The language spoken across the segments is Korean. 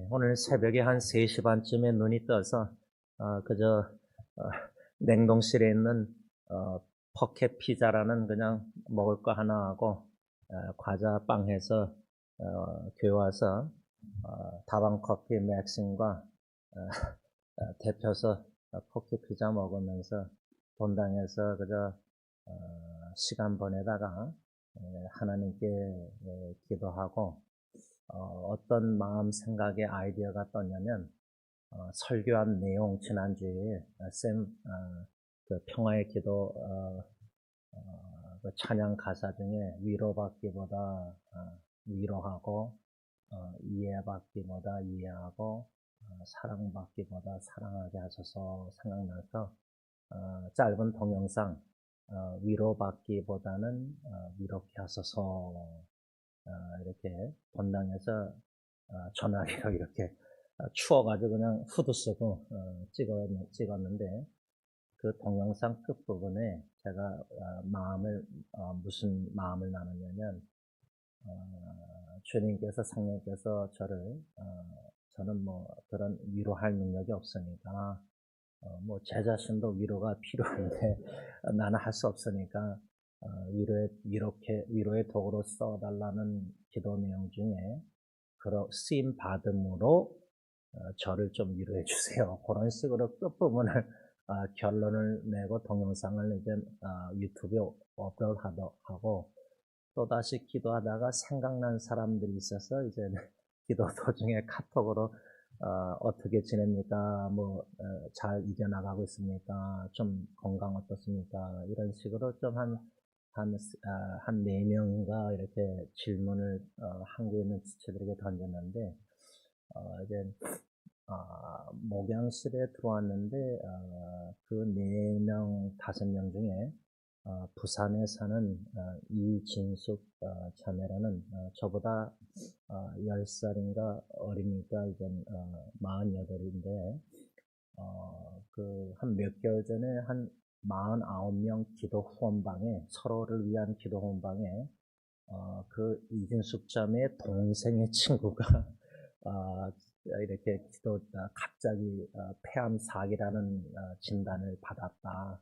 오늘 새벽에 한 3시 반쯤에 눈이 떠서 그저 냉동실에 있는 포켓 피자라는 그냥 먹을 거 하나 하고 과자 빵 해서 교회 와서 다방 커피 맥심과 데펴서 포켓 피자 먹으면서 본당에서 그저 시간 보내다가 하나님께 기도하고 어떤 마음 생각의 아이디어가 떴냐면 설교한 내용 지난주에 그 평화의 기도 그 찬양 가사 중에 위로받기보다 위로하고 이해받기보다 이해하고 사랑받기보다 사랑하게 하셔서 생각나서 짧은 동영상 위로받기보다는 위롭게 하소서 이렇게 본당에서 전화기로 이렇게 추워가지고 그냥 후드 쓰고 찍었는데 그 동영상 끝부분에 제가 무슨 마음을 나눴냐면 주님께서 성령께서 저는 뭐 그런 위로할 능력이 없으니까 뭐 제 자신도 위로가 필요한데 나는 할 수 없으니까 위로의 도구로 써달라는 기도 내용 중에 그런 쓰임 받음으로 저를 좀 위로해 주세요. 그런 식으로 끝부분을 결론을 내고 동영상을 이제 유튜브에 업로드하고 또다시 기도하다가 생각난 사람들이 있어서 이제 기도 도중에 카톡으로 어떻게 지냅니까? 잘 이겨나가고 있습니까? 좀 건강 어떻습니까? 이런 식으로 좀 한 4명인가 이렇게 질문을 한국에 있는 지체들에게 던졌는데 이제 목양실에 들어왔는데 그 4명, 5명 중에 부산에 사는 이진숙 자매라는 저보다 10살인가 어리니까 이제 48인데 그 한 몇 개월 전에 한 49명 기도 후원방에 서로를 위한 기도 후원방에 그 이진숙 자매의 동생의 친구가 이렇게 갑자기 폐암4기라는 진단을 받았다.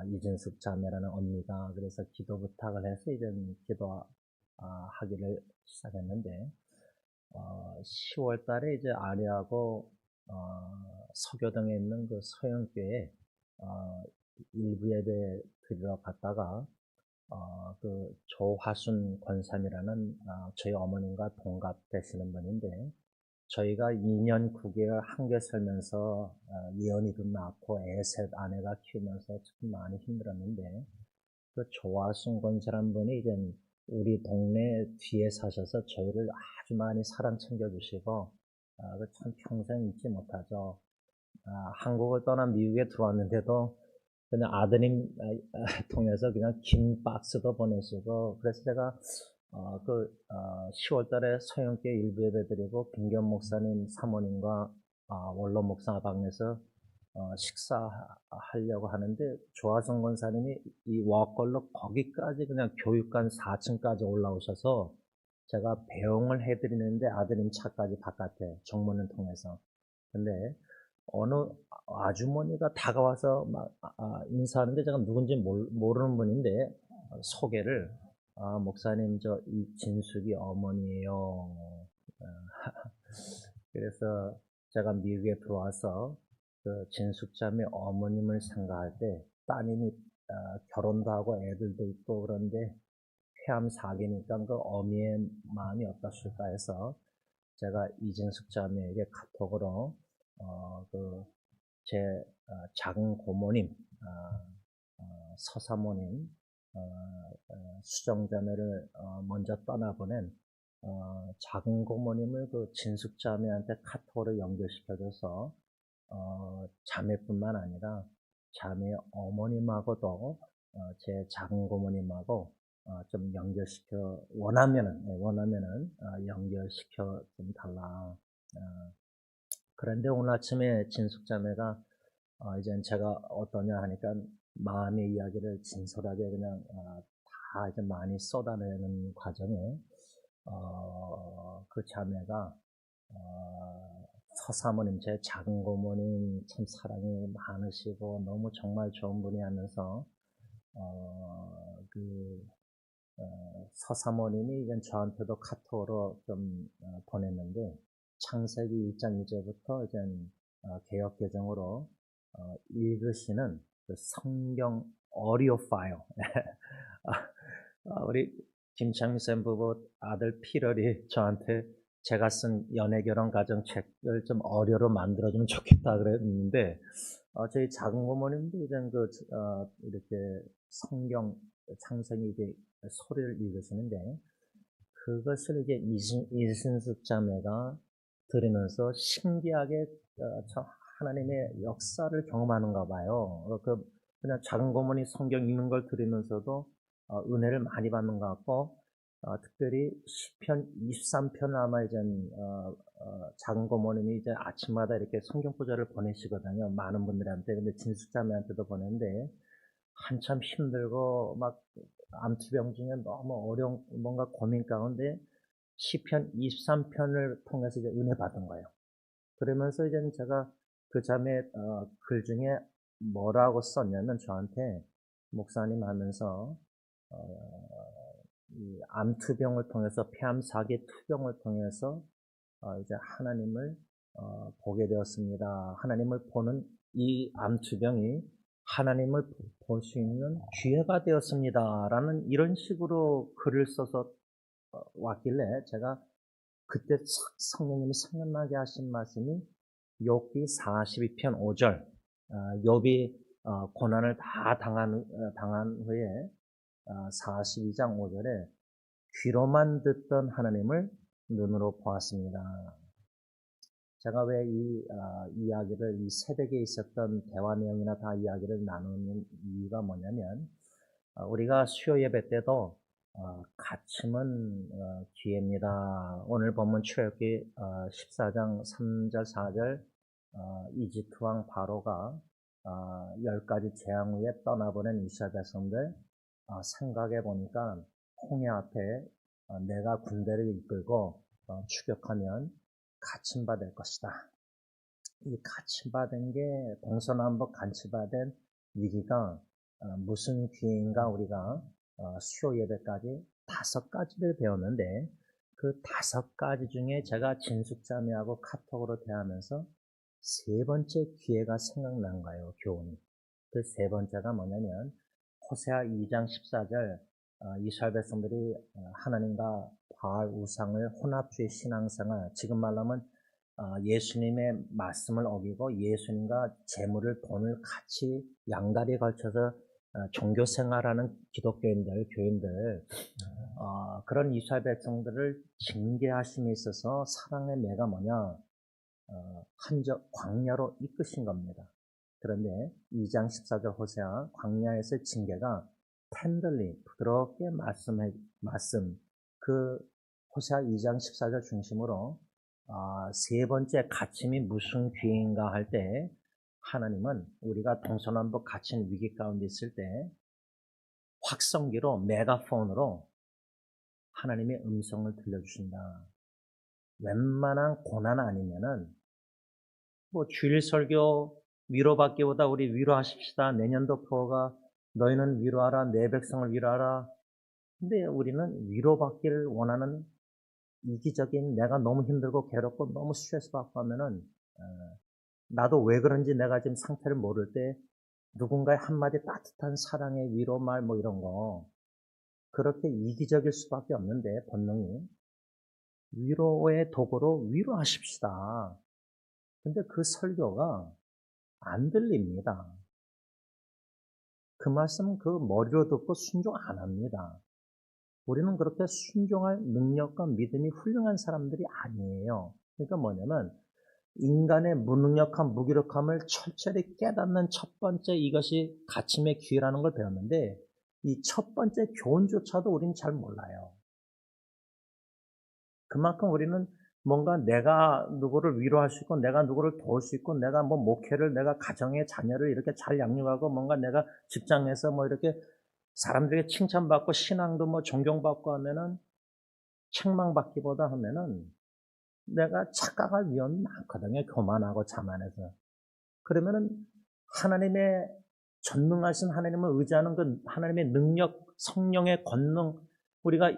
이진숙 자매라는 언니가 그래서 기도 부탁을 해서 이제 하기를 시작했는데 10월 달에 이제 아내하고 서교동에 있는 그 서영교회 일부 예배 드리러 갔다가 그 조화순 권사님이라는 저희 어머님과 동갑 되시는 분인데 저희가 2년 9개월 한국에 살면서 예언이도 낳고 셋 아내가 키우면서 참 많이 힘들었는데 그 조화순 권사라는 분이 이제 우리 동네 뒤에 사셔서 저희를 아주 많이 사랑 챙겨주시고 참 평생 잊지 못하죠. 한국을 떠나 미국에 들어왔는데도 그냥 아드님 통해서 그냥 긴 박스도 보내시고 그래서 제가 10월 달에 서영교회 일부 예배 드리고 김경 목사님 사모님과 원로 목사 방에서 식사하려고 하는데 조화성 권사님이 이 와걸로 거기까지 그냥 교육관 4층까지 올라오셔서 제가 배웅을 해드리는데 아드님 차까지 바깥에 정문을 통해서 근데 어느 아주머니가 다가와서 막 인사하는데 제가 누군지 모르는 분인데 소개를 목사님 저 이진숙이 어머니예요. 그래서 제가 미국에 들어와서 그 진숙자매 어머님을 생각할 때 따님이 결혼도 하고 애들도 있고 그런데 폐암4기니까 그 어미의 마음이 어떠실까 해서 제가 이진숙 자매에게 카톡으로 제 작은 고모님 서사모님 수정자매를 먼저 떠나보낸 작은 고모님을 그 진숙자매한테 카톡으로 연결시켜줘서 자매뿐만 아니라 자매 어머님하고도 제 작은 고모님하고 좀 연결시켜 원하면은 연결시켜 좀 달라. 그런데 오늘 아침에 진숙자매가 이제 제가 어떠냐 하니까 마음의 이야기를 진솔하게 그냥 다 이제 많이 쏟아내는 과정에 그 자매가 서사모님, 제 작은 고모님 참 사랑이 많으시고 너무 정말 좋은 분이 하면서 그 서사모님이 이제 저한테도 카톡으로 좀 보냈는데 창세기 1장 2절부터 이제 개역 개정으로 읽으시는 그 성경 오디오 파일. 우리 김창미 쌤 부부 아들 피럴이 저한테 제가 쓴 연애결혼 가정책을 좀 어려로 만들어주면 좋겠다 그랬는데, 저희 작은 고모님도 이제 이렇게 성경 창세기 이제 소리를 읽으시는데, 그것을 이제 이순숙 자매가 들으면서 신기하게 참 하나님의 역사를 경험하는가 봐요. 그냥 작은 고모니 성경 읽는 걸 들으면서도 은혜를 많이 받는 것 같고, 특별히 시편 23편 아마 이제 작은 고모님이 이제 아침마다 이렇게 성경 구절을 보내시거든요. 많은 분들한테. 근데 진숙자매한테도 보내는데 한참 힘들고 막 암투병 중에 너무 어려운 뭔가 고민 가운데 시편 23편을 통해서 이제 은혜 받은 거예요. 그러면서 이제 제가 그 자매 글 중에 뭐라고 썼냐면 저한테 목사님 하면서 이 암투병을 통해서 폐암 사기 투병을 통해서 이제 하나님을 보게 되었습니다. 하나님을 보는 이 암투병이 하나님을 볼 수 있는 기회가 되었습니다. 라는 이런 식으로 글을 써서 왔길래 제가 그때 성령님이 생각나게 하신 말씀이 욥기 42편 5절 욥이 고난을 다 당한 후에 42장 5절에 귀로만 듣던 하나님을 눈으로 보았습니다. 제가 왜 이 이야기를 이 새벽에 있었던 대화 내용이나 다 이야기를 나누는 이유가 뭐냐면 우리가 수요 예배 때도 가침은 기회입니다. 오늘 본문 출애굽기 14장 3절 4절 이집트 왕 바로가 10가지 재앙 후에 떠나보낸 이스라엘 백성들 생각해 보니까 홍해 앞에 내가 군대를 이끌고 추격하면 갇힘받을 것이다. 이 갇힘받은 게 동서남북 갇힘받은 위기가 무슨 기회인가 우리가 수요 예배까지 5가지를 배웠는데 그 5가지 중에 제가 진숙자매하고 카톡으로 대하면서 3번째 기회가 생각난 거예요. 교훈이. 그 3번째가 뭐냐면 호세아 2장 14절 이스라엘 백성들이 하나님과 바알 우상을 혼합주의 신앙생활, 지금 말하면 예수님의 말씀을 어기고 예수님과 재물을 돈을 같이 양다리에 걸쳐서 종교생활하는 기독교인들, 교인들 그런 이스라엘 백성들을 징계하심에 있어서 사랑의 매가 뭐냐 광야로 이끄신 겁니다. 그런데 2장 14절 호세아 광야에서의 징계가 텐들리 부드럽게 말씀 그 호세아 2장 14절 중심으로 3번째 갇힘이 무슨 기회인가 할 때 하나님은 우리가 동서남북 갇힌 위기 가운데 있을 때 확성기로 메가폰으로 하나님의 음성을 들려주신다. 웬만한 고난 아니면은 뭐 주일 설교 위로받기보다 우리 위로하십시다. 내년도 프로가 너희는 위로하라. 내 백성을 위로하라. 근데 우리는 위로받기를 원하는 이기적인 내가 너무 힘들고 괴롭고 너무 스트레스 받고 하면은 나도 왜 그런지 내가 지금 상태를 모를 때 누군가의 한마디 따뜻한 사랑의 위로 말 뭐 이런 거 그렇게 이기적일 수밖에 없는데 본능이 위로의 도구로 위로하십시다. 근데 그 설교가 안 들립니다. 그 말씀 그 머리로 듣고 순종 안 합니다. 우리는 그렇게 순종할 능력과 믿음이 훌륭한 사람들이 아니에요. 그러니까 뭐냐면 인간의 무능력함, 무기력함을 철저히 깨닫는 첫 번째 이것이 갇힘의 기회라는 걸 배웠는데 이 첫 번째 교훈조차도 우리는 잘 몰라요. 그만큼 우리는 뭔가 내가 누구를 위로할 수 있고 내가 누구를 도울 수 있고 내가 뭐 목회를 내가 가정의 자녀를 이렇게 잘 양육하고 뭔가 내가 직장에서 뭐 이렇게 사람들에게 칭찬받고 신앙도 뭐 존경받고 하면은 책망받기보다 하면은 내가 착각할 위험이 많거든요. 교만하고 자만해서. 그러면은 하나님의 전능하신 하나님을 의지하는 그 하나님의 능력, 성령의 권능, 우리가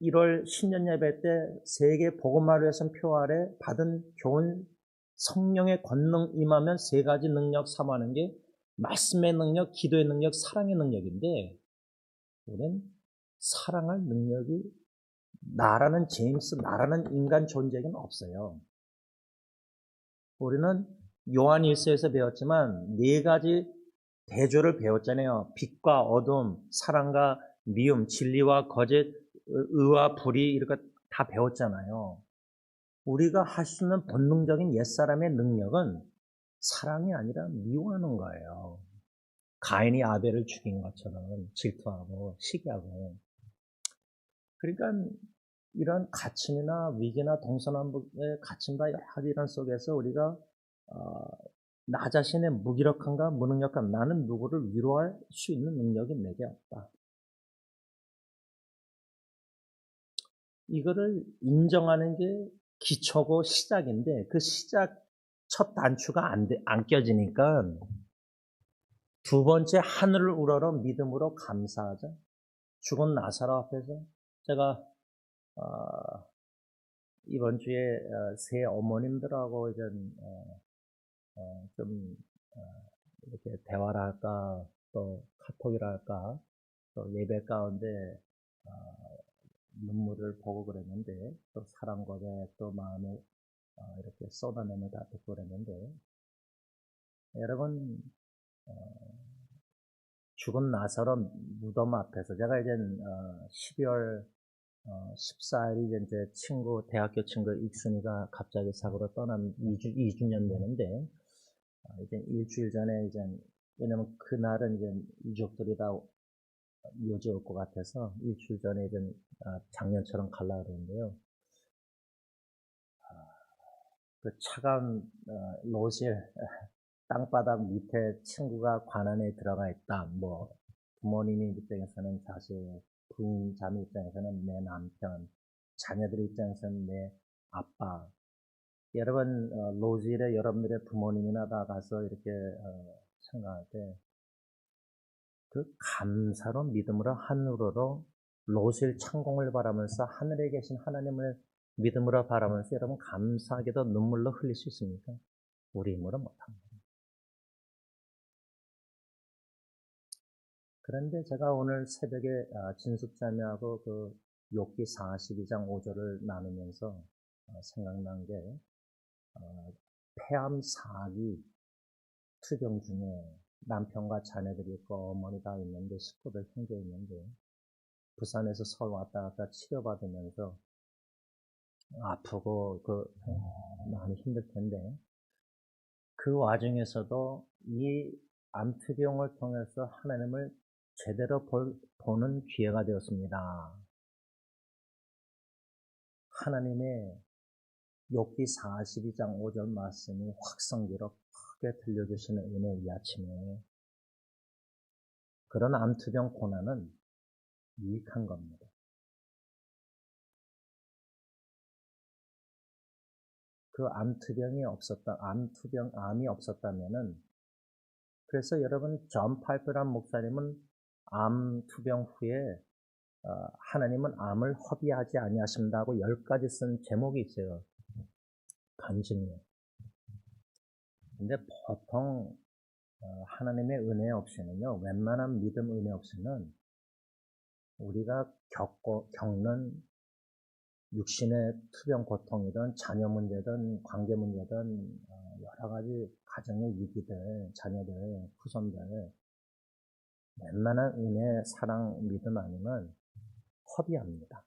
1월 신년 예배 때 세계 복음화를 표 아래 받은 교훈, 성령의 권능 임하면 세 가지 능력 사모하는 게 말씀의 능력, 기도의 능력, 사랑의 능력인데, 우리는 사랑할 능력이 나라는 제임스, 나라는 인간 존재에게는 없어요. 우리는 요한 1서에서 배웠지만 네 가지 대조를 배웠잖아요. 빛과 어둠, 사랑과 미움, 진리와 거짓, 의와 불의, 이렇게 다 배웠잖아요. 우리가 할 수 있는 본능적인 옛사람의 능력은 사랑이 아니라 미워하는 거예요. 가인이 아벨을 죽인 것처럼 질투하고 시기하고. 그러니까 이런 가침이나 위기나 동서남북의 가침과 여러 가지 이런 속에서 우리가 나 자신의 무기력함과 무능력함, 나는 누구를 위로할 수 있는 능력이 내게 없다. 이거를 인정하는 게 기초고 시작인데, 그 시작 첫 단추가 안 껴지니까 두 번째, 하늘을 우러러 믿음으로 감사하자. 죽은 나사로 앞에서 제가 이번 주에 새 어머님들하고 이제 좀 이렇게 대화를 할까, 또 카톡이라 할까, 또 예배 가운데 눈물을 보고 그랬는데, 또 사랑 고백, 또 마음을 이렇게 쏟아내며 다 듣고 그랬는데, 여러분, 죽은 나사로 무덤 앞에서 제가 이제 12월 14일이 이제 대학교 친구 익순이가 갑자기 사고로 떠난 2주년 되는데, 이제 일주일 전에 이제, 왜냐면 그날은 이제 유족들이 다 요지 올 것 같아서 일주일 전에 이제 작년처럼 가려고 그러는데요. 그 차가운 로실 땅바닥 밑에 친구가 관 안에 들어가 있다. 뭐 부모님 입장에서는 자식, 부인, 자매 입장에서는 내 남편, 자녀들 입장에서는 내 아빠. 여러분 로질에 여러분들의 부모님이나 다 가서 이렇게 생각할 때 그 감사로 믿음으로 하늘으로 로실 창공을 바라면서 하늘에 계신 하나님을 믿음으로 바라면서 여러분 감사하게도 눈물로 흘릴 수 있습니까? 우리 힘으로 못합니다. 그런데 제가 오늘 새벽에 진숙자매하고 그 욥기 42장 5절을 나누면서 생각난 게 폐암 4기 투병 중에 남편과 자녀들이 있고 어머니가 있는데 식구들 형제 있는데 부산에서 서울 왔다 갔다 치료받으면서 아프고 많이 힘들 텐데 그 와중에서도 이 암투병을 통해서 하나님을 제대로 보는 기회가 되었습니다. 하나님의 욥기 42장 5절 말씀이 확성기로 크게 들려주시는 은혜 이 아침에 그런 암투병 고난은 유익한 겁니다. 그 암이 없었다면은, 그래서 여러분, 존 파이프란 목사님은 암투병 후에 하나님은 암을 허비하지 아니하신다고 10가지 쓴 제목이 있어요. 간증이요. 근데 보통 하나님의 은혜 없이는요, 웬만한 믿음 은혜 없이는 우리가 겪는 육신의 투병 고통이든 자녀 문제든 관계 문제든 여러 가지 가정의 위기들, 자녀들, 후손들 웬만한 은혜, 사랑, 믿음 아니면 허비합니다.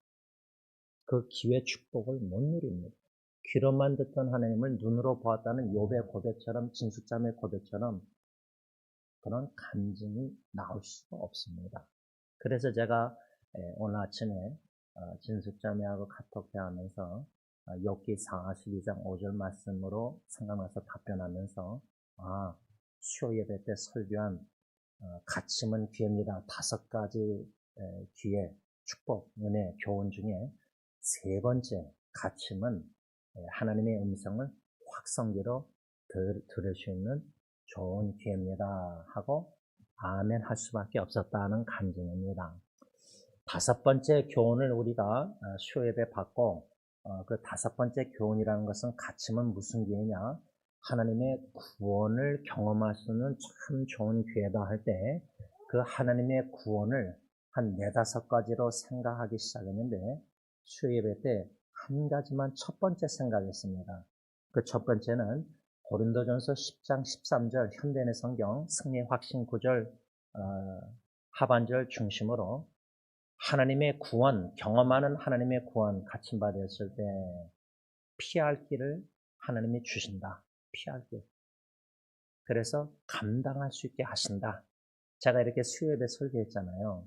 그 기회 축복을 못 누립니다. 귀로만 듣던 하나님을 눈으로 보았다는 욥의 고백처럼, 진숙자매의 고백처럼 그런 간증이 나올 수가 없습니다. 그래서 제가 오늘 아침에 진숙자매하고 카톡 대하면서 욥기 42장 5절 말씀으로 생각나서 답변하면서 수요 예배 때 설교한 가침은 귀합니다. 5가지 귀의 축복, 은혜, 교훈 중에 세 번째 가침은 하나님의 음성을 확성기로 들을 수 있는 좋은 기회입니다 하고 아멘 할 수밖에 없었다는 간증입니다. 5번째 교훈을 우리가 수요예배 받고 그 5번째 교훈이라는 것은 가치면 무슨 기회냐? 하나님의 구원을 경험할 수 있는 참 좋은 기회다 할 때 그 하나님의 구원을 한 4-5가지로 생각하기 시작했는데 수요예배 때 한 가지만 첫 번째 생각했습니다. 그 첫 번째는 고린도전서 10장 13절 현대인의 성경 승리의 확신 9절 하반절 중심으로 하나님의 구원, 경험하는 하나님의 구원 같이 받았을 때 피할 길을 하나님이 주신다. 피할 길. 그래서 감당할 수 있게 하신다. 제가 이렇게 수요예배 설교했잖아요.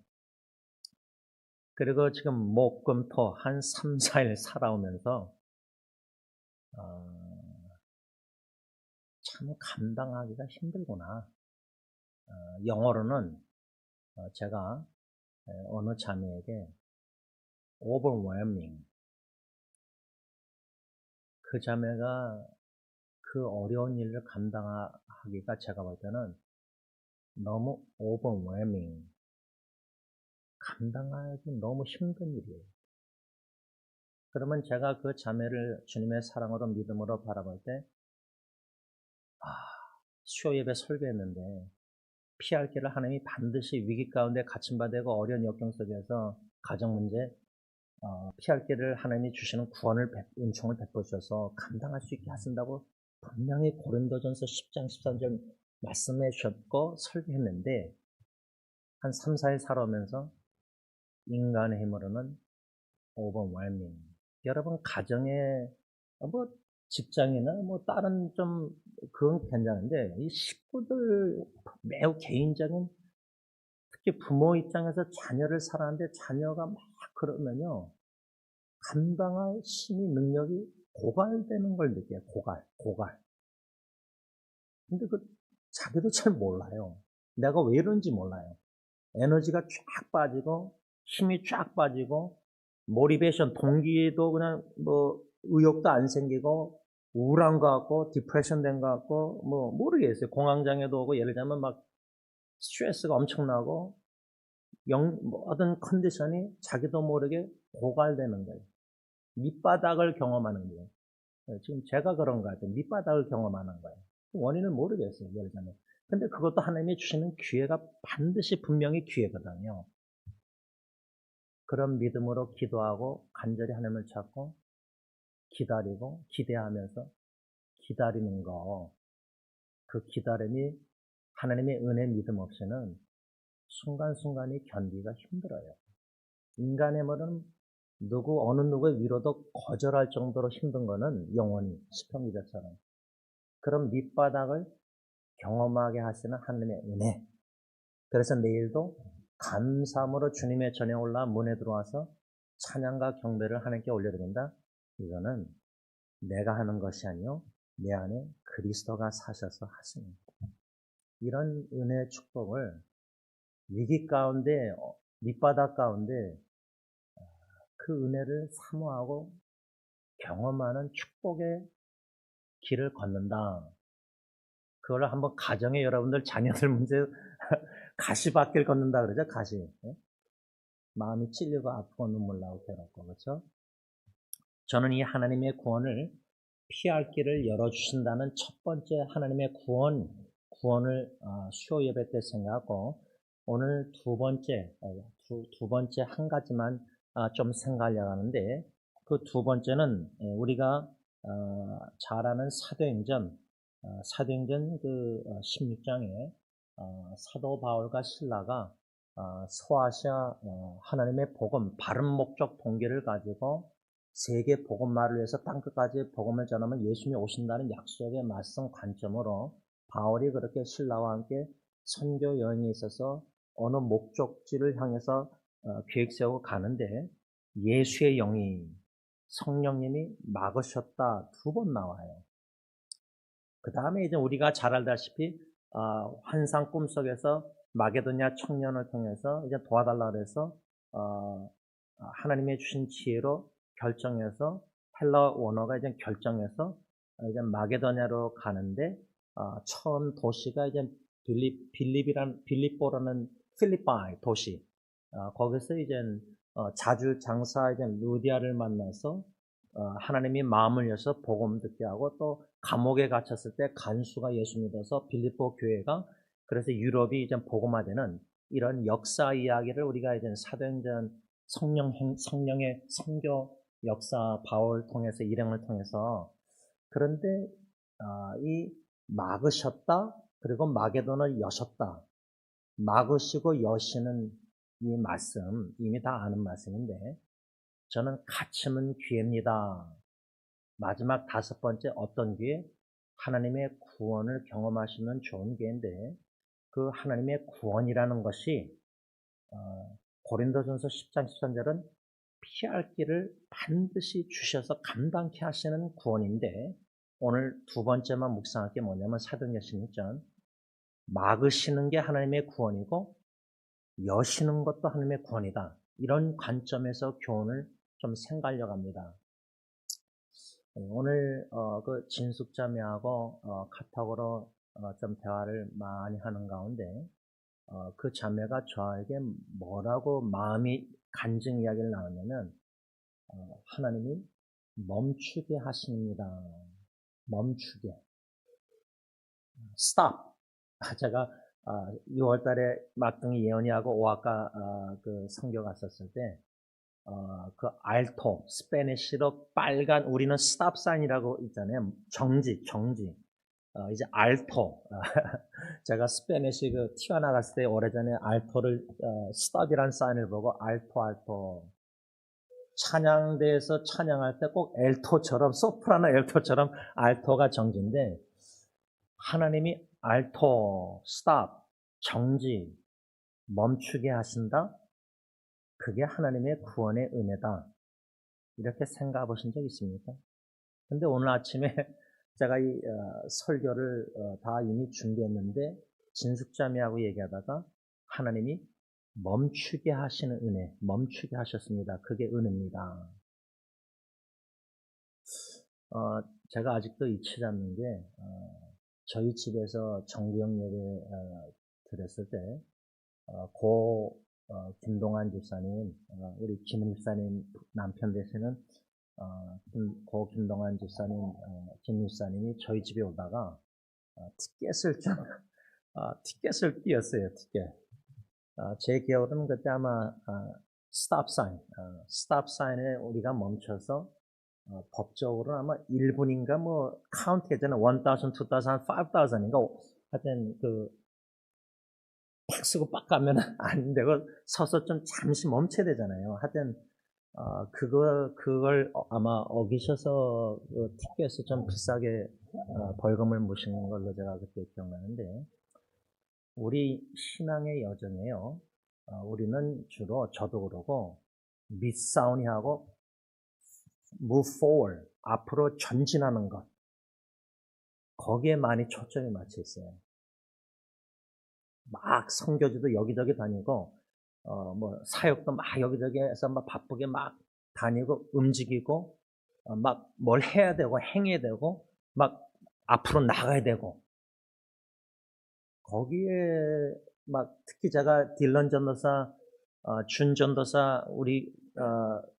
그리고 지금 목, 금, 토 한 3, 4일 살아오면서 참 감당하기가 힘들구나. 영어로는 제가 어느 자매에게 overwhelming, 그 자매가 그 어려운 일을 감당하기가 제가 볼 때는 너무 overwhelming, 감당하기 너무 힘든 일이에요. 그러면 제가 그 자매를 주님의 사랑으로 믿음으로 바라볼 때 수요예배 설교했는데 피할 길을 하나님이 반드시 위기 가운데 갇힘받아 되고 어려운 역경 속에서 가정 문제 피할 길을 하나님이 주시는 구원을 은총을 베푸셔서 감당할 수 있게 하신다고 분명히 고린도전서 10장 13절 말씀해 주셨고 설교했는데 한 3, 4일 살아오면서 인간의 힘으로는 overwhelming. 여러분 가정에 뭐 직장이나 뭐 다른 좀 그건 괜찮은데 이 식구들 매우 개인적인 특히 부모 입장에서 자녀를 사랑하는데 자녀가 막 그러면요 감당할 힘이 능력이 고갈되는 걸 느껴요. 고갈. 근데 자기도 잘 몰라요. 내가 왜 이런지 몰라요. 에너지가 쫙 빠지고 힘이 쫙 빠지고 모티베이션 동기도 그냥 뭐 의욕도 안 생기고 우울한 것 같고 디프레션 된 것 같고 뭐 모르겠어요. 공황장애도 오고 예를 들면 막 스트레스가 엄청나고 어떤 컨디션이 자기도 모르게 고갈되는 거예요. 밑바닥을 경험하는 거예요. 지금 제가 그런 것 같아요. 밑바닥을 경험하는 거예요. 원인을 모르겠어요. 예를 들면. 근데 그것도 하나님이 주시는 기회가 반드시 분명히 기회거든요. 그런 믿음으로 기도하고 간절히 하나님을 찾고 기다리고 기대하면서 기다리는 거, 그 기다림이 하나님의 은혜 믿음 없이는 순간순간이 견디기가 힘들어요. 인간의 말은 어느 누구의 위로도 거절할 정도로 힘든 거는 영원히 시편기자처럼 그런 밑바닥을 경험하게 하시는 하나님의 은혜. 그래서 내일도 감사함으로 주님의 전에 올라 문에 들어와서 찬양과 경배를 하나님께 올려드린다. 이거는 내가 하는 것이 아니요 내 안에 그리스도가 사셔서 하시는 이런 은혜의 축복을 위기 가운데 밑바닥 가운데 그 은혜를 사모하고 경험하는 축복의 길을 걷는다. 그걸 한번 가정에 여러분들 자녀들 문제 가시밭길 걷는다 그러죠. 가시. 마음이 찔리고 아프고 눈물 나고 괴롭고 그렇죠. 저는 이 하나님의 구원을 피할 길을 열어주신다는 첫 번째 하나님의 구원을 수요 예배 때 생각하고 오늘 두 번째 한 가지만 좀 생각하려고 하는데 그 두 번째는 우리가 잘 아는 사도행전 그 16장에 사도 바울과 실라가 소아시아 하나님의 복음 바른 목적 동기를 가지고 세계 복음화를 위해서 땅끝까지 복음을 전하면 예수님이 오신다는 약속의 말씀 관점으로 바울이 그렇게 신라와 함께 선교 여행에 있어서 어느 목적지를 향해서 계획 세우고 가는데 예수의 영이 성령님이 막으셨다 2번 나와요. 그 다음에 이제 우리가 잘 알다시피 환상 꿈속에서 마게도냐 청년을 통해서 이제 도와달라 그래서 하나님의 주신 지혜로 결정해서 헬라 원어가 이제 결정해서 이제 마게도냐로 가는데 처음 도시가 이제 빌립보라는 필리파이 도시. 거기서 이제 자주 장사 이제 루디아를 만나서 하나님이 마음을 여서 복음 듣게 하고 또 감옥에 갇혔을 때 간수가 예수 믿어서 빌립보 교회가 그래서 유럽이 이제 복음화되는 이런 역사 이야기를 우리가 이제 사도행전 성령의 선교 역사 바울 통해서 일행을 통해서 그런데 이 막으셨다 그리고 마게도를 여셨다 막으시고 여시는 이 말씀 이미 다 아는 말씀인데 저는 갇힘은 기회입니다. 마지막 5번째 어떤 기회? 하나님의 구원을 경험하시는 좋은 기회인데 그 하나님의 구원이라는 것이 고린도전서 10장 13절은 피할 길을 반드시 주셔서 감당케 하시는 구원인데 오늘 2번째만 묵상할 게 뭐냐면 사도행전 16장 막으시는 게 하나님의 구원이고 여시는 것도 하나님의 구원이다. 이런 관점에서 교훈을 좀 생각하려고 합니다. 오늘 그 진숙자매하고 카톡으로 좀 대화를 많이 하는 가운데 그 자매가 저에게 뭐라고 마음이 간증 이야기를 나왔냐면 하나님이 멈추게 하십니다. 멈추게. Stop. 제가 6월달에 막둥이 예언이하고 오아카 그 선교 갔었을 때 그 알토, 스페니쉬로 빨간 우리는 스탑 사인이라고 있잖아요. 정지. 이제 알토. 제가 스페니쉬 그 티와나 갔을 때 오래전에 알토를 스탑이라는 사인을 보고 알토. 찬양대에서 찬양할 때 꼭 엘토처럼 소프라노 엘토처럼 알토가 정지인데 하나님이 알토, 스탑, 정지, 멈추게 하신다. 그게 하나님의 구원의 은혜다. 이렇게 생각해 보신 적 있습니까? 근데 오늘 아침에 제가 이 설교를 다 이미 준비했는데 진숙자매하고 얘기하다가 하나님이 멈추게 하시는 은혜, 멈추게 하셨습니다. 그게 은혜입니다. 제가 아직도 잊히지 않는 게 저희 집에서 정구영 예배 드렸을 때 김동환 집사님, 우리 김은 집사님 남편 되시는 김동환 집사님, 김 집사님이 저희 집에 오다가 티켓을 띄었어요. 티켓. 제 기억으로는 그때 아마 스탑 사인에 우리가 멈춰서 법적으로 아마 1분인가 뭐 카운트 했잖아요. 1,000, 2,000, 5,000인가 하여튼 팍 쓰고 빡 가면 안 되고 서서 좀 잠시 멈춰야 되잖아요. 하여튼 그걸 아마 어기셔서 그 티켓을 좀 비싸게 벌금을 무시는 걸로 제가 그때 기억나는데 우리 신앙의 여정에요. 우리는 주로 저도 그러고 밑사운이하고 move forward 앞으로 전진하는 것 거기에 많이 초점이 맞춰 있어요. 막 선교지도 여기저기 다니고 뭐 사역도 막 여기저기에서 막 바쁘게 막 다니고 움직이고 막 뭘 해야 되고 행해야 되고 막 앞으로 나가야 되고 거기에 막 특히 제가 딜런 전도사, 준 전도사 우리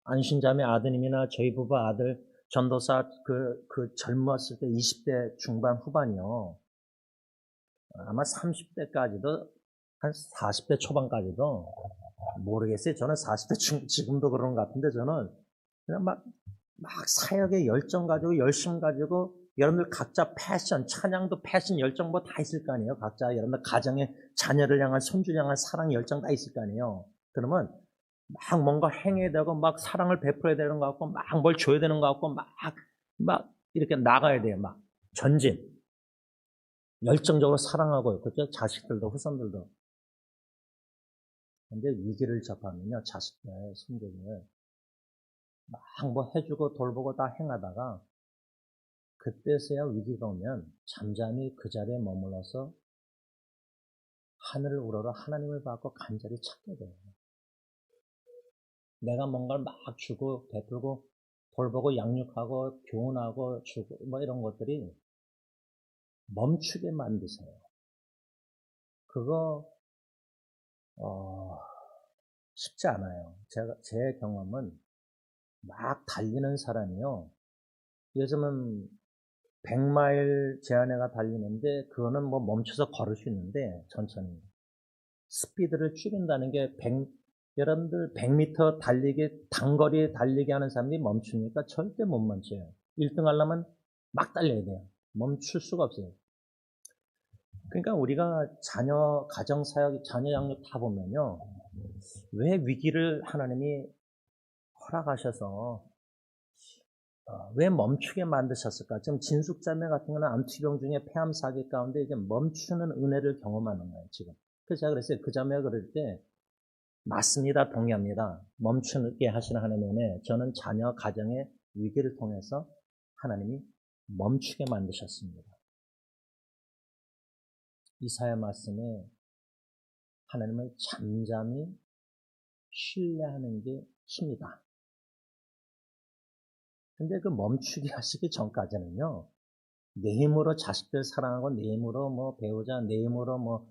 안신자매 아드님이나 저희 부부 아들 전도사 그 젊었을 때 20대 중반 후반이요. 아마 30대까지도 한 40대 초반까지도 모르겠어요. 저는 40대 지금도 그런 것 같은데 저는 그냥 막 사역에 열정 가지고 열심 가지고 여러분들 각자 패션, 찬양도 패션, 열정 뭐 다 있을 거 아니에요. 각자 여러분들 가정에 자녀를 향한 손주를 향한 사랑, 열정 다 있을 거 아니에요. 그러면 막 뭔가 행해야 되고 막 사랑을 베풀어야 되는 것 같고 막 뭘 줘야 되는 것 같고 막 이렇게 나가야 돼요. 막 전진. 열정적으로 사랑하고요. 그죠? 자식들도 후손들도. 근데 위기를 접하면요. 자식들, 손주들 막 뭐 해주고 돌보고 다 행하다가 그때서야 위기가 오면 잠잠히 그 자리에 머물러서 하늘을 우러러 하나님을 받고 간절히 찾게 돼요. 내가 뭔가를 막 주고 베풀고 돌보고 양육하고 교훈하고 주고 뭐 이런 것들이 멈추게 만드세요. 그거 쉽지 않아요. 제 경험은 막 달리는 사람이요. 요즘은 100마일 제한해가 달리는데 그거는 뭐 멈춰서 걸을 수 있는데 천천히 스피드를 줄인다는 게 여러분들 100m 달리기 단거리 달리기 하는 사람들이 멈춥니까? 절대 못 멈춰요. 1등 하려면 막 달려야 돼요. 멈출 수가 없어요. 그러니까 우리가 자녀 가정 사역 자녀 양육 다 보면요. 왜 위기를 하나님이 허락하셔서 왜 멈추게 만드셨을까? 지금 진숙자매 같은 경우는 암투병 중에 폐암 사기 가운데 이제 멈추는 은혜를 경험하는 거예요, 지금. 그래서 제가 그랬어요. 그 자매가 그럴 때, 맞습니다. 동의합니다. 멈추게 하시는 하나님의 은혜. 저는 자녀 가정의 위기를 통해서 하나님이 멈추게 만드셨습니다. 이사야 말씀에 하나님을 잠잠히 신뢰하는 게 힘이다. 근데 그 멈추게 하시기 전까지는요, 내 힘으로 자식들 사랑하고 내 힘으로 뭐 배우자, 내 힘으로 뭐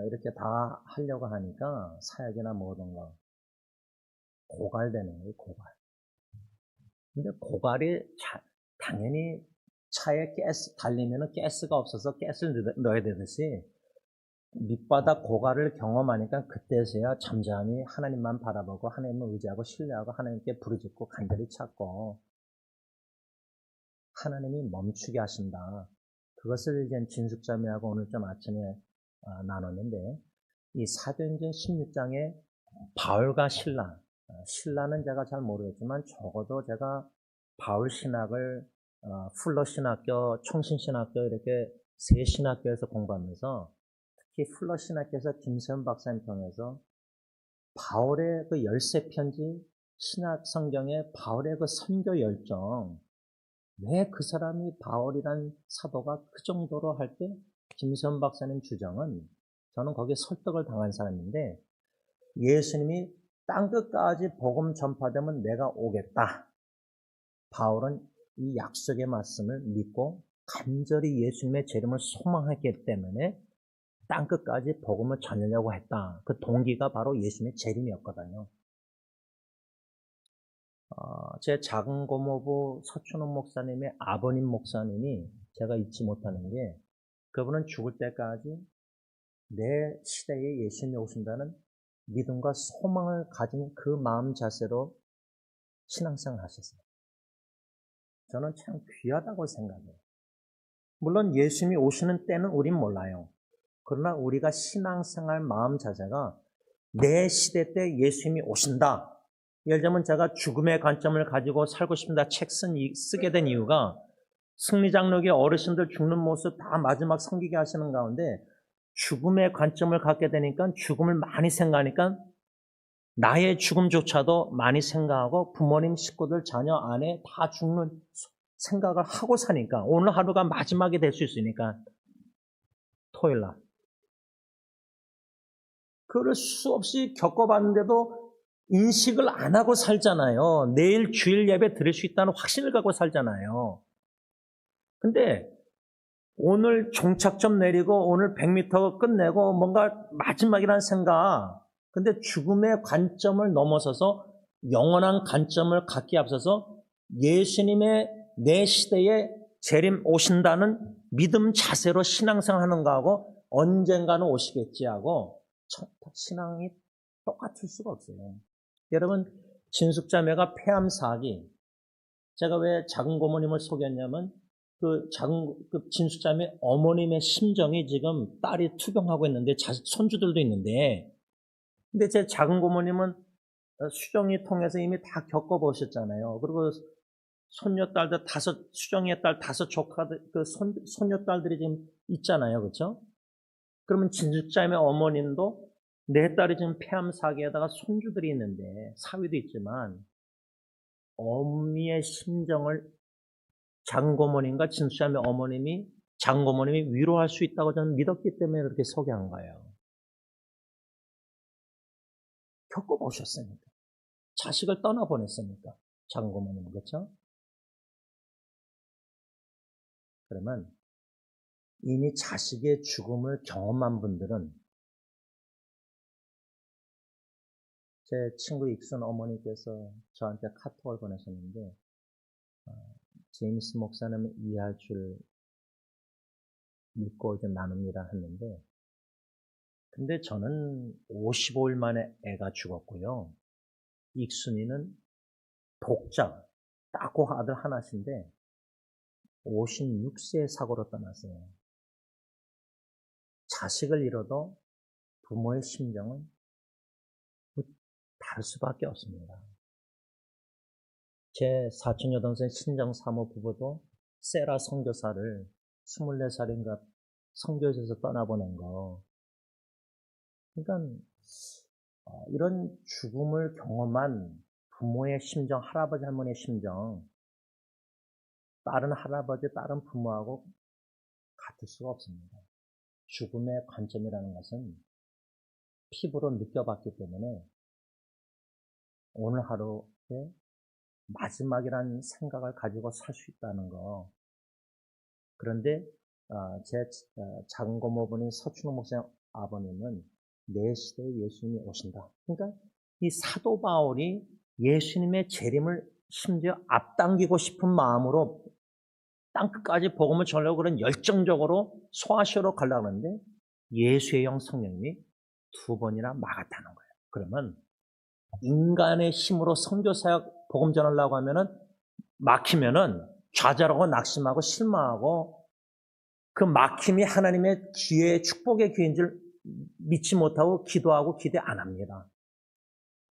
이렇게 다 하려고 하니까 사역이나 뭐든 거 고갈되는 거예요, 고갈. 근데 고갈이 당연히 차에 가스 달리면은 가스가 없어서 가스를 넣어야 되듯이 밑바닥 고갈을 경험하니까 그때서야 잠잠히 하나님만 바라보고 하나님을 의지하고 신뢰하고 하나님께 부르짖고 간절히 찾고 하나님이 멈추게 하신다. 그것을 이제 진숙자매하고 오늘 좀 아침에 나눴는데 이 사도행전 16장에 바울과 신라는 제가 잘 모르겠지만 적어도 제가 바울 신학을 풀러 신학교, 총신 신학교 이렇게 세 신학교에서 공부하면서 특히 풀러 신학교에서 김세현 박사님 통해서 바울의 그 열세 편지 신학 성경의 바울의 그 선교 열정 왜 그 사람이 바울이란 사도가 그 정도로 할 때 김세현 박사님 주장은 저는 거기에 설득을 당한 사람인데 예수님이 땅끝까지 복음 전파되면 내가 오겠다. 바울은 이 약속의 말씀을 믿고 간절히 예수님의 재림을 소망했기 때문에 땅끝까지 복음을 전하려고 했다. 그 동기가 바로 예수님의 재림이었거든요. 제 작은 고모부 서춘원 목사님의 아버님 목사님이 제가 잊지 못하는 게 그분은 죽을 때까지 내 시대에 예수님이 오신다는 믿음과 소망을 가진 그 마음 자세로 신앙생활 하셨어요. 저는 참 귀하다고 생각해요. 물론 예수님이 오시는 때는 우린 몰라요. 그러나 우리가 신앙생활 마음 자세가 내 시대 때 예수님이 오신다. 예를 들면 제가 죽음의 관점을 가지고 살고 싶다 책 쓰게 된 이유가 승리장로교 어르신들 죽는 모습 다 마지막 섬기게 하시는 가운데 죽음의 관점을 갖게 되니까 죽음을 많이 생각하니까 나의 죽음조차도 많이 생각하고 부모님, 식구들, 자녀, 아내 다 죽는 생각을 하고 사니까 오늘 하루가 마지막이 될 수 있으니까 토요일 날 그걸 수없이 겪어봤는데도 인식을 안 하고 살잖아요. 내일 주일 예배 드릴 수 있다는 확신을 갖고 살잖아요. 근데 오늘 종착점 내리고 오늘 100m 끝내고 뭔가 마지막이라는 생각 근데 죽음의 관점을 넘어서서 영원한 관점을 갖기 앞서서 예수님의 내 시대에 재림 오신다는 믿음 자세로 신앙생활 하는 거하고 언젠가는 오시겠지 하고 신앙이 똑같을 수가 없어요. 여러분 진숙자매가 폐암 사기 제가 왜 작은 고모님을 소개했냐면 그 진숙자매 어머님의 심정이 지금 딸이 투병하고 있는데 손주들도 있는데 근데 제 작은 고모님은 수정이 통해서 이미 다 겪어보셨잖아요. 그리고 손녀딸들 수정이의 딸 5 조카들, 손녀딸들이 지금 있잖아요. 그렇죠? 그러면 진숙자매 어머님도 내 딸이 지금 폐암 사기에다가 손주들이 있는데 사위도 있지만 어미의 심정을 작은 고모님과 진숙자매 어머님이 작은 고모님이 위로할 수 있다고 저는 믿었기 때문에 그렇게 소개한 거예요. 겪어보셨으니까. 자식을 떠나보냈으니까. 작은 고모님, 그렇죠? 그러면 이미 자식의 죽음을 경험한 분들은, 제 친구 익순 어머니께서 저한테 카톡을 보내셨는데, 제임스 목사님은 이해할 줄 믿고 좀 나눕니다 했는데, 근데 저는 55일 만에 애가 죽었고요. 익순이는 독자, 따고 아들 하나신데 56세에 사고로 떠났어요. 자식을 잃어도 부모의 심정은 다를 수밖에 없습니다. 제 사촌 여동생 친정 사모 부부도 세라 선교사를 24살인가 선교지에서 떠나보낸 거. 그러니까 이런 죽음을 경험한 부모의 심정, 할아버지 할머니의 심정, 다른 할아버지, 다른 부모하고 같을 수가 없습니다. 죽음의 관점이라는 것은 피부로 느껴봤기 때문에 오늘 하루의 마지막이라는 생각을 가지고 살 수 있다는 거. 그런데 제 작은 고모분인 서춘호 목사님 아버님은 내 시대에 예수님이 오신다. 그러니까 이 사도 바울이 예수님의 재림을 심지어 앞당기고 싶은 마음으로 땅끝까지 복음을 전하려고 그런 열정적으로 소아시아로 가려고 하는데 예수의 영 성령님이 2번이나 막았다는 거예요. 그러면 인간의 힘으로 선교사역 복음 전하려고 하면은 막히면은 좌절하고 낙심하고 실망하고 그 막힘이 하나님의 기회의 축복의 기회인 줄 믿지 못하고 기도하고 기대 안 합니다.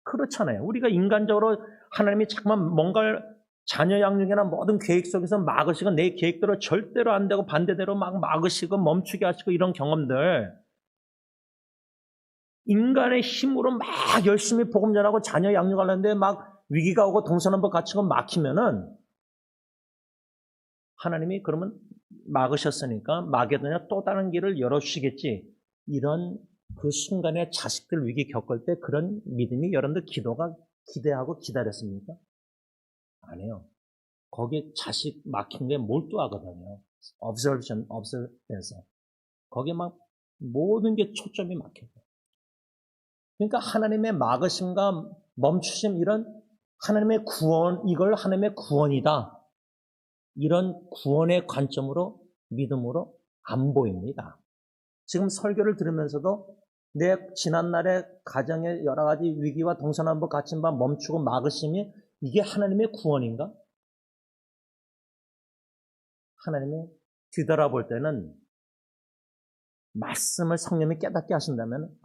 그렇잖아요. 우리가 인간적으로 하나님이 잠깐만 뭔가를 자녀 양육이나 모든 계획 속에서 막으시고 내 계획대로 절대로 안 되고 반대대로 막 막으시고 멈추게 하시고 이런 경험들, 인간의 힘으로 막 열심히 복음 전하고 자녀 양육하려는데 막 위기가 오고 동서남북 갇히고 막히면은 하나님이 그러면 막으셨으니까 마게도냐 또 다른 길을 열어주시겠지. 이런 그 순간에 자식들 위기 겪을 때 그런 믿음이 여러분들 기도가 기대하고 기다렸습니까? 아니에요. 거기에 자식 막힌 게 몰두하거든요. observe에서. 거기에 막 모든 게 초점이 막혀요. 그러니까 하나님의 막으심과 멈추심, 이런 하나님의 구원, 이걸 하나님의 구원이다. 이런 구원의 관점으로, 믿음으로 안 보입니다. 지금 설교를 들으면서도 내 지난날의 가정의 여러 가지 위기와 동서남북 갇힌 바 멈추고 막으심이 이게 하나님의 구원인가? 하나님이 뒤돌아볼 때는 말씀을 성령이 깨닫게 하신다면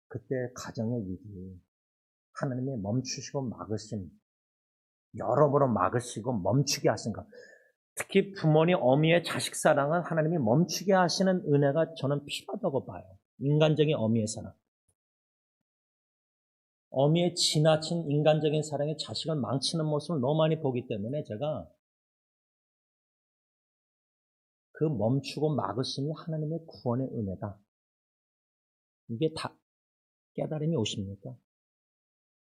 그때 가정의 위기, 하나님이 멈추시고 막으심, 여러모로 막으시고 멈추게 하신 것. 특히 부모님, 어미의 자식 사랑은 하나님이 멈추게 하시는 은혜가 저는 필요하다고 봐요. 인간적인 어미의 사랑. 어미의 지나친 인간적인 사랑에 자식을 망치는 모습을 너무 많이 보기 때문에 제가 그 멈추고 막으심이 하나님의 구원의 은혜다. 이게 다 깨달음이 오십니까?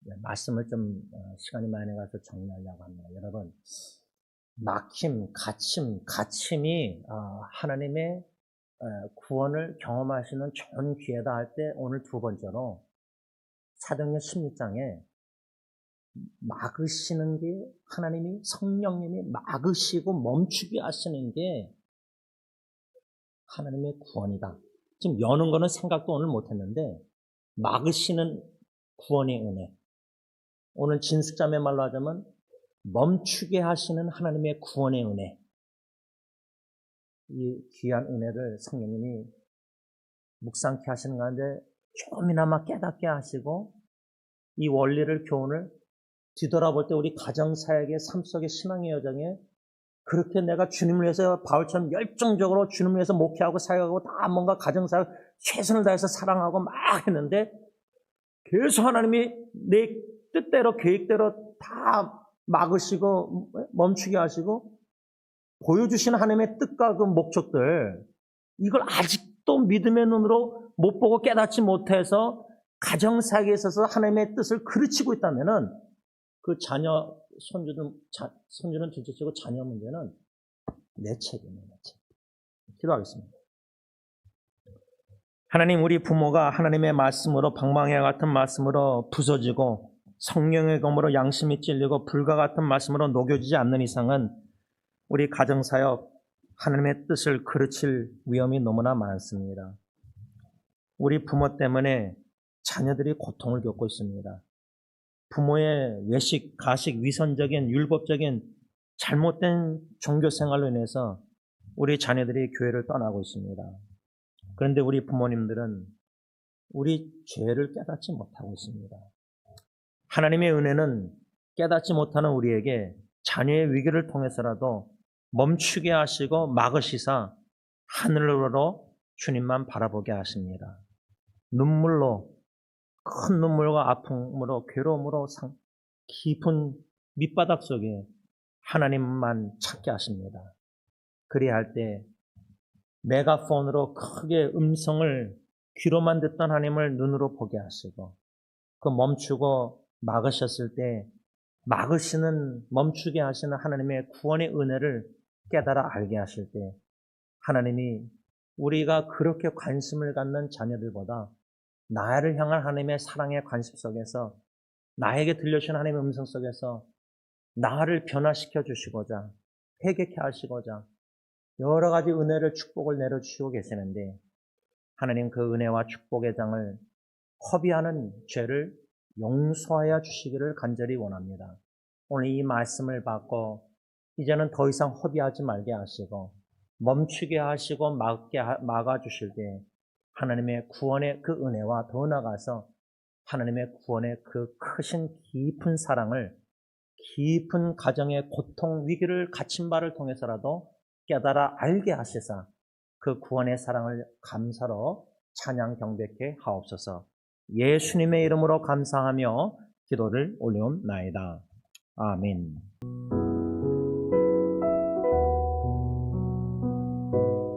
네, 말씀을 좀 시간이 많이 가서 정리하려고 합니다. 여러분, 막힘, 갇힘이 하나님의 구원을 경험하시는 좋은 기회다 할 때 오늘 2번째로 사도행전 16장에 막으시는 게 하나님이 성령님이 막으시고 멈추게 하시는 게 하나님의 구원이다. 지금 여는 거는 생각도 오늘 못했는데 막으시는 구원의 은혜. 오늘 진숙자매 말로 하자면 멈추게 하시는 하나님의 구원의 은혜. 이 귀한 은혜를 성령님이 묵상케 하시는 가운데 조금이나마 깨닫게 하시고 이 원리를, 교훈을 뒤돌아볼 때 우리 가정사역의 삶 속의 신앙의 여정에 그렇게 내가 주님을 위해서 바울처럼 열정적으로 주님을 위해서 목회하고 사역하고 다 뭔가 가정사역 최선을 다해서 사랑하고 막 했는데 계속 하나님이 내 뜻대로 계획대로 다 막으시고 멈추게 하시고 보여주신 하나님의 뜻과 그 목적들, 이걸 아직도 믿음의 눈으로 못 보고 깨닫지 못해서 가정사역에 있어서 하나님의 뜻을 그르치고 있다면은 그 자녀, 손주는 둘째치고 자녀 문제는 내 책임이에요, 내 책. 기도하겠습니다. 하나님, 우리 부모가 하나님의 말씀으로 방망이와 같은 말씀으로 부서지고 성령의 검으로 양심이 찔리고 불과 같은 말씀으로 녹여지지 않는 이상은 우리 가정사역 하나님의 뜻을 그르칠 위험이 너무나 많습니다. 우리 부모 때문에 자녀들이 고통을 겪고 있습니다. 부모의 외식, 가식, 위선적인, 율법적인 잘못된 종교생활로 인해서 우리 자녀들이 교회를 떠나고 있습니다. 그런데 우리 부모님들은 우리 죄를 깨닫지 못하고 있습니다. 하나님의 은혜는 깨닫지 못하는 우리에게 자녀의 위기를 통해서라도 멈추게 하시고 막으시사 하늘로 주님만 바라보게 하십니다. 눈물로, 큰 눈물과 아픔으로, 괴로움으로 깊은 밑바닥 속에 하나님만 찾게 하십니다. 그리할 때 메가폰으로 크게 음성을 귀로만 듣던 하나님을 눈으로 보게 하시고, 그 멈추고 막으셨을 때 막으시는, 멈추게 하시는 하나님의 구원의 은혜를 깨달아 알게 하실 때 하나님이 우리가 그렇게 관심을 갖는 자녀들보다 나를 향한 하나님의 사랑의 관심 속에서, 나에게 들려주신 하나님의 음성 속에서 나를 변화시켜 주시고자, 회개케 하시고자 여러 가지 은혜를, 축복을 내려주시고 계시는데, 하나님 그 은혜와 축복의 장을 허비하는 죄를 용서하여 주시기를 간절히 원합니다. 오늘 이 말씀을 받고 이제는 더 이상 허비하지 말게 하시고 멈추게 하시고 막아주실 때 하나님의 구원의 그 은혜와 더 나아가서 하나님의 구원의 그 크신 깊은 사랑을, 깊은 가정의 고통, 위기를 갇힌 바를 통해서라도 깨달아 알게 하시사 그 구원의 사랑을 감사로 찬양 경배케 하옵소서. 예수님의 이름으로 감사하며 기도를 올리옵나이다. 아멘.